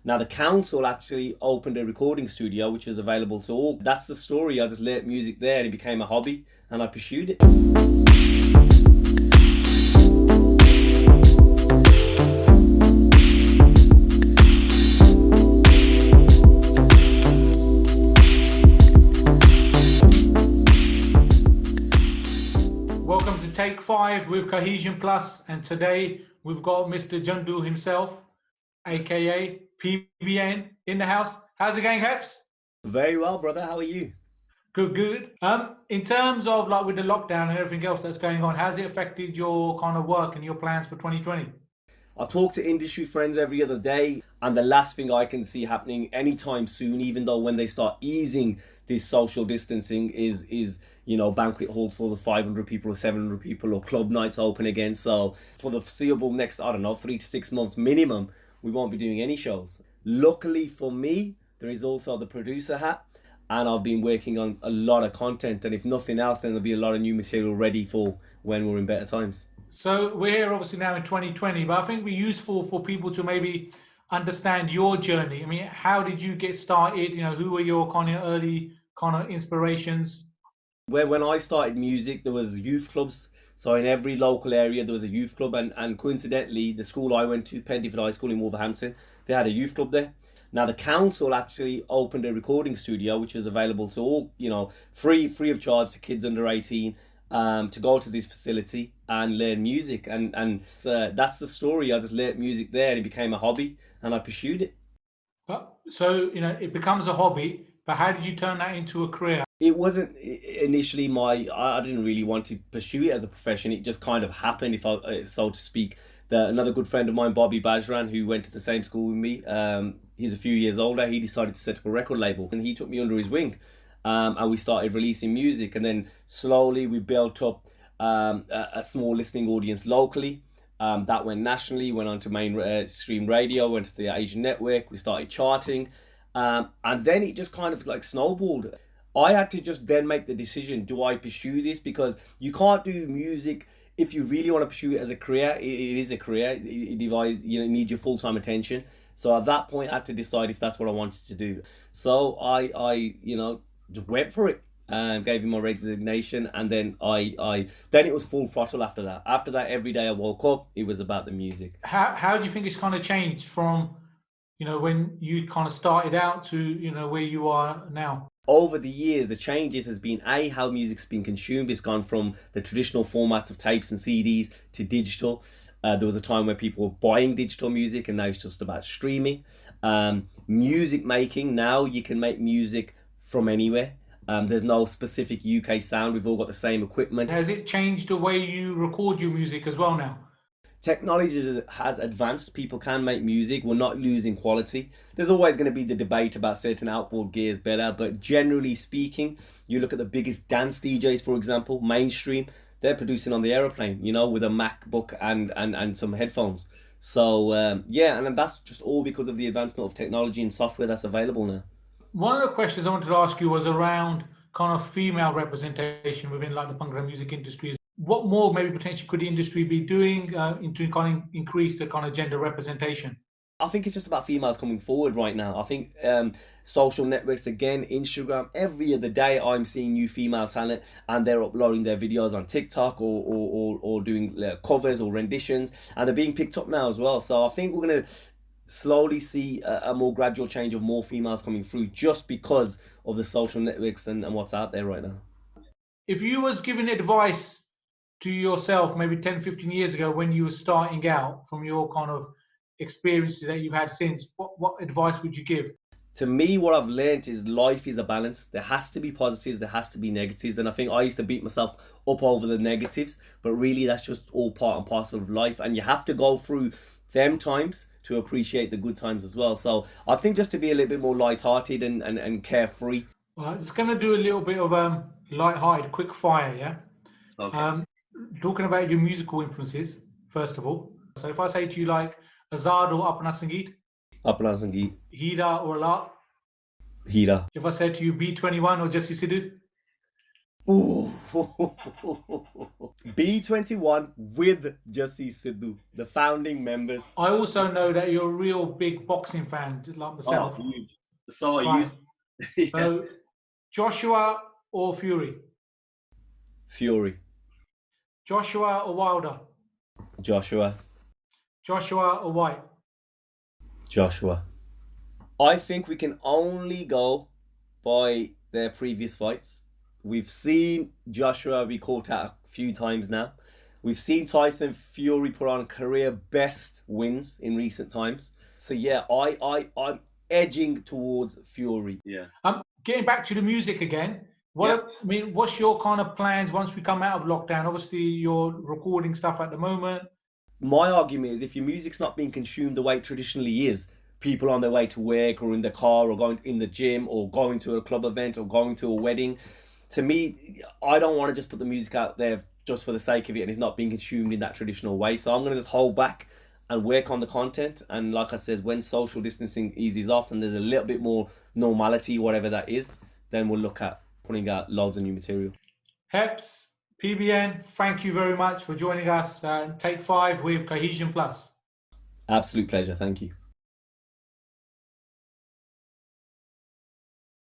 Now, the council actually opened a recording studio, which is available to all. That's the story. I just learnt music there and it became a hobby and I pursued it. Welcome to Take 5 with Cohesion Plus, and today we've got Mr. Jundu himself, aka PBN, in the house. How's it going, Heps? Very well, brother. How are you? Good. In terms of like with the lockdown and everything else that's going on, how's it affected your kind of work and your plans for 2020? I talk to industry friends every other day, and the last thing I can see happening anytime soon, even though when they start easing this social distancing, is banquet halls full of 500 people or 700 people, or club nights open again. So for the foreseeable next, 3 to 6 months minimum, we won't be doing any shows. Luckily for me, there is also the producer hat, and I've been working on a lot of content, and if nothing else, then there'll be a lot of new material ready for when we're in better times. So we're here obviously now in 2020, but I think it'd be useful for people to maybe understand your journey. I mean, how did you get started? Who were your kind of early kind of inspirations? When I started music, there was youth clubs. So in every local area, there was a youth club, and coincidentally, the school I went to, Pendiford High School in Wolverhampton, they had a youth club there. Now, the council actually opened a recording studio, which is available to all, free of charge to kids under 18, to go to this facility and learn music. And that's the story. I just learnt music there and it became a hobby and I pursued it. So, it becomes a hobby, but how did you turn that into a career? It wasn't initially I didn't really want to pursue it as a profession. It just kind of happened, if I so to speak. Another good friend of mine, Bobby Bajran, who went to the same school with me, he's a few years older. He decided to set up a record label and he took me under his wing. And we started releasing music, and then slowly we built up a small listening audience locally. That went nationally, went on to mainstream radio, went to the Asian network. We started charting, and then it just kind of like snowballed. I had to just then make the decision: do I pursue this? Because you can't do music if you really want to pursue it as a career. It is a career. It needs your full-time attention. So at that point, I had to decide if that's what I wanted to do. So I just went for it and gave him my resignation, and then then it was full throttle after that. After that, every day I woke up, it was about the music. How do you think it's kind of changed from when you kind of started out to where you are now? Over the years, the changes has been how music's been consumed. It's gone from the traditional formats of tapes and CDs to digital. There was a time where people were buying digital music, and now it's just about streaming. Music making, now you can make music from anywhere. There's no specific UK sound. We've all got the same equipment. Has it changed the way you record your music as well now? Technology has advanced. People can make music. We're not losing quality. There's always going to be the debate about certain outboard gears better, but generally speaking, you look at the biggest dance DJs, for example, mainstream, they're producing on the aeroplane, with a MacBook and some headphones. So and that's just all because of the advancement of technology and software that's available now. One of the questions I wanted to ask you was around kind of female representation within like the Bhangra music industry. What more maybe potentially could the industry be doing to kind of increase the kind of gender representation? I think it's just about females coming forward right now. I think social networks, again, Instagram, every other day I'm seeing new female talent, and they're uploading their videos on TikTok or doing covers or renditions, and they're being picked up now as well. So I think we're going to slowly see a more gradual change of more females coming through just because of the social networks and what's out there right now. If you was giving advice to yourself maybe 10, 15 years ago when you were starting out, from your kind of experiences that you've had since, what advice would you give? To me, what I've learned is life is a balance. There has to be positives, there has to be negatives. And I think I used to beat myself up over the negatives, but really that's just all part and parcel of life. And you have to go through them times to appreciate the good times as well. So I think just to be a little bit more light-hearted and carefree. Well, it's going to do a little bit of light-hearted, quick fire, yeah? Okay. Talking about your musical influences, first of all. So if I say to you like Azad or Apna Sangeet, Apna Sangeet, Hira or Alat, Hira, if I said to you B21 or Jesse Sidhu, Ooh. B21 with Jussie Sidhu, the founding members. I also know that you're a real big boxing fan, just like Oh, myself. huge. So are you. Fine. Yeah. So Joshua or Fury? Fury. Joshua or Wilder? Joshua. Joshua or White? Joshua. I think we can only go by their previous fights. We've seen Joshua be caught out a few times now. We've seen Tyson Fury put on career best wins in recent times. So yeah, I'm edging towards Fury. Yeah. Getting back to the music again. What's your kind of plans once we come out of lockdown? Obviously, you're recording stuff at the moment. My argument is if your music's not being consumed the way it traditionally is, people on their way to work or in the car or going in the gym or going to a club event or going to a wedding, to me, I don't want to just put the music out there just for the sake of it and it's not being consumed in that traditional way. So I'm going to just hold back and work on the content. And like I said, when social distancing eases off and there's a little bit more normality, whatever that is, then we'll look at putting out loads of new material. Heps, PBN, thank you very much for joining us. Take 5 with Cohesion Plus. Absolute pleasure. Thank you.